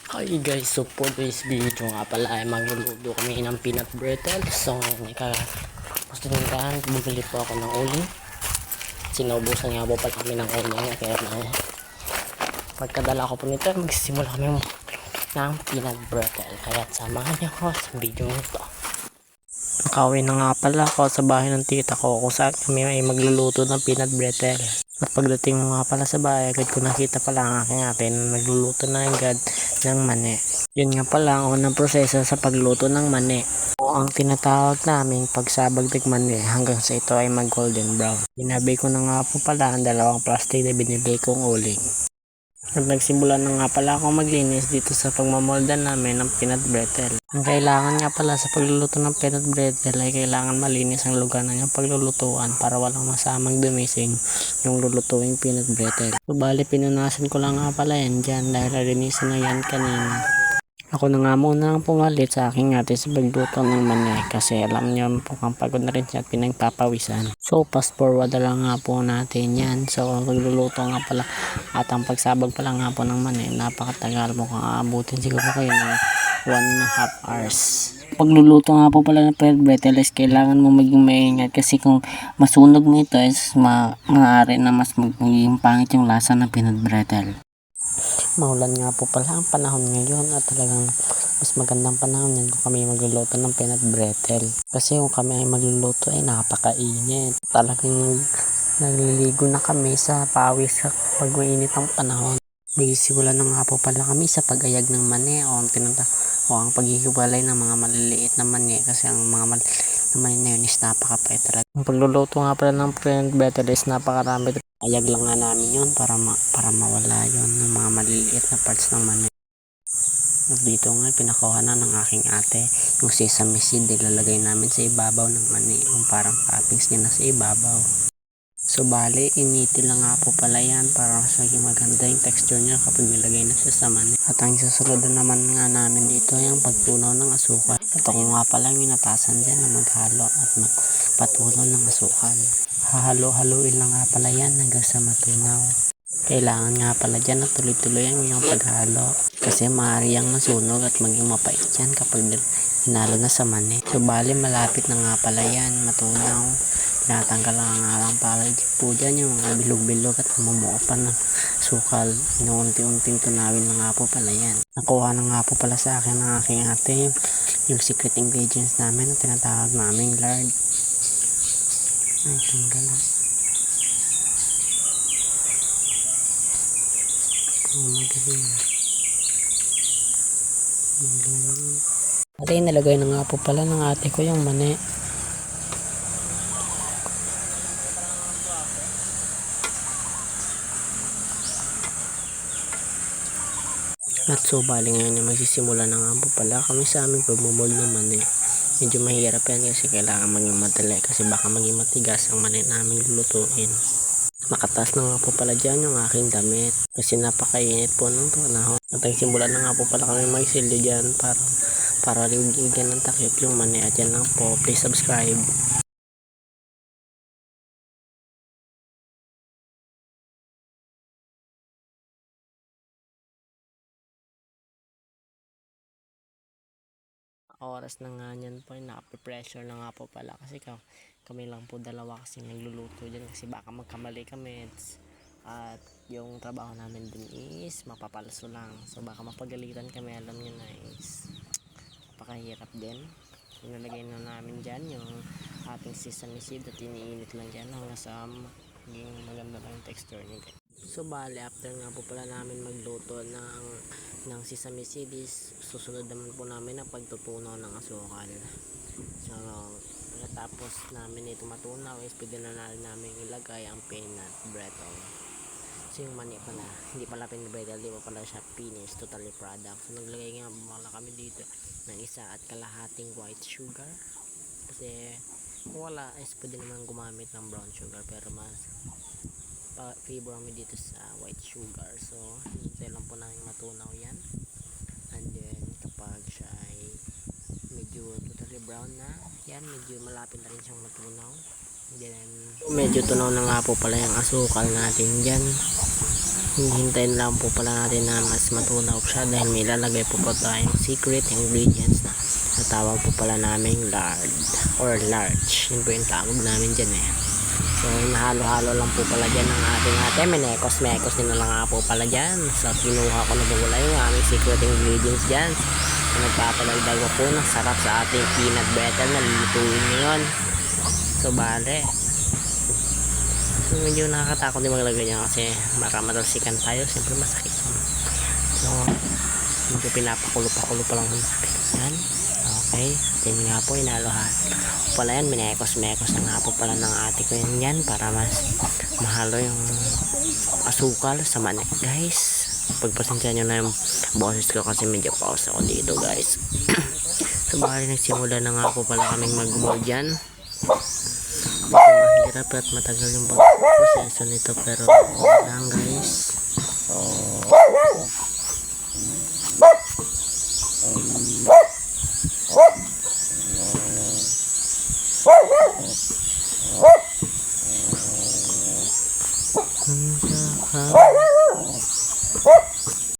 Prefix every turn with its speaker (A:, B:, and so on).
A: Hi guys, so for this video nga pala ay magluluto kami ng peanut brittle. So ngayon gusto nyo daan, bumili po ako ng uling. Sinubusan nga po pala kami ng uling, kaya pagkadala ko po nito magsisimula kami ng peanut brittle. Kaya samahan niyo ako sa video nito. Nakauwi na nga pala ako sa bahay ng tita ko kung saan kami ay magluluto ng peanut brittle. At pagdating mo nga pala sa bahay, agad ko nakita pala ang aking ate na nagluluto na agad ng mani. Yun nga pala ang unang proseso sa pagluto ng mani, o ang tinatawag namin pagsabag ng mani hanggang sa ito ay mag golden brown. Ginabi ko na nga po pala ang dalawang plastic na binili kong uling. At nagsimula na nga pala akong maglinis dito sa pagmamolda namin ng peanut brittle. Ang kailangan nga pala sa pagluluto ng peanut brittle ay kailangan malinis ang lugar ng yung paglulutuan para walang masamang dumising yung lulutuing peanut brittle. So bali pinunasan ko lang nga pala yan dyan dahil nalinisan na yan kanina. Ako na nga muna ang pumalit sa aking ate sa pagluto ng mani kasi alam niyo po kang pagod na rin siya at pinagpapawisan. So fast forward na lang nga po natin yan. So pagluluto nga pala at ang pagsabag pala nga po ng mani, napakatagal mo kang aabutin siguro kayo ng 1.5 hours. Pagluluto nga po pala ng peanut brittle is kailangan mo maging maingat kasi kung masunog nito is maaari na mas magiging pangit yung lasa ng peanut brittle. Maulan nga po pala ang panahon ngayon at talagang mas magandang panahon yan kung kami magluluto ng peanut brittle. Kasi kung kami ay magluluto ay napakainit. Talagang nagliligo na kami sa pawis pag mainit ang panahon. Magsisimula na nga po pala kami sa pag-ayag ng mani o ang paghihiwalay ng mga maliliit na mani kasi ang mga maliliit na mani na yun is napakapait talaga. Ang pagluluto nga pala ng peanut brittle is napakarami. Ayag lang nga namin yun para mawala yun ng mga maliliit na parts ng mani. Dito nga pinakuha na ng aking ate yung sesame seed, ilalagay namin sa ibabaw ng mani, yung parang toppings niya na sa ibabaw. So bali initi lang nga po pala yan para mas maging maganda yung texture niya kapag nilagay na siya sa mani. At ang susunod naman nga namin dito ay ang pagtunaw ng asukal. At ako nga pala yung inatasan dyan na maghalo at magpatunaw ng asukal. Hahalo-haluin lang nga pala yan hanggang sa matunaw. Kailangan nga pala dyan na tuloy-tuloy ang iyong paghalo kasi maaari ang masunog at maging mapait yan kapag hinalo na sa mani. So bali malapit na nga pala yan matunaw. Tinatanggal nga lang pala po dyan yung mga bilog-bilog at mamumuo pa ng sukal. Inuunti-unting tunawin na nga po pala yan. Nakuha na nga po pala sa akin ng aking ate yung secret ingredients namin na tinatawag naming lard. Ay, tanggal na. Ate, nalagay na nga po pala ng ate ko yung mani. At so bali ngayon na magsisimula na nga po pala kami sa aming pagmumol ng mani. Medyo mahirap yan kasi kailangan maging madali kasi baka maging matigas ang mani namin lulutuin. Nakatas na nga po pala dyan yung aking damit kasi napakainit po ng panahon. At ang simula na nga po pala kami magsilyo dyan para ligyan ng takip yung mani. At yan lang po, please subscribe. Oras na nga niyan po, nakape-pressure na nga po pala kasi kami lang po dalawa kasi nagluluto dyan kasi baka magkamali kami at yung trabaho namin dun is mapapalso lang, so baka mapagalitan kami, alam nyo na is napakahirap din. Inalagay na namin dyan yung ating sesame seed at iniinit lang dyan hanggang sa maging maganda lang yung texture niya. So bali after nga po pala namin magluto ng sesame seed is susunod naman po namin ang pagtutunaw ng asukal. So tapos namin ito matunaw is pwede na namin ilagay ang peanut brittle. So yung mani pala, hindi pala peanut brittle, di pa pala siya finished, totally product. So naglagay nga pala kami dito ng 1.5 white sugar kasi kung wala is pwede naman gumamit ng brown sugar pero mas favor kami dito sa white sugar. So hintay lang po namin matunaw yan, and then kapag siya ay medyo totally brown na yan, medyo malapit na rin siyang matunaw, then medyo tunaw na nga po pala yung asukal natin dyan. hintayin lang po pala natin na mas matunaw siya dahil may lalagay po po tayong secret ingredients na natawag po pala namin lard or large. Yun po yung tawag namin dyan eh. So nahalo-halo lang po pala dyan ng ating ate. Menekos din na lang nga po pala dyan. So kinuha ko na po pala yung aming secret ingredients dyan. So nagpapalagdag po ng sarap sa ating peanut butter na lulutuin ngayon. So bale, so medyo nakakatakot din maglagay niya kasi baka matalsikan tayo, siyempre masakit. So medyo pinapakulo-pakulo pa lang yan. Okay, then nga po inalohan pala yan, minekos na nga po pala ng ate ko yan para mas mahalo yung asukal sa manik guys. Pagpasensya nyo na yung boses ko kasi medyo pause ako dito guys. So bali nagsimula na nga po pala kaming mag-mold dyan. Mahirap at matagal yung proseso nito pero okay lang guys.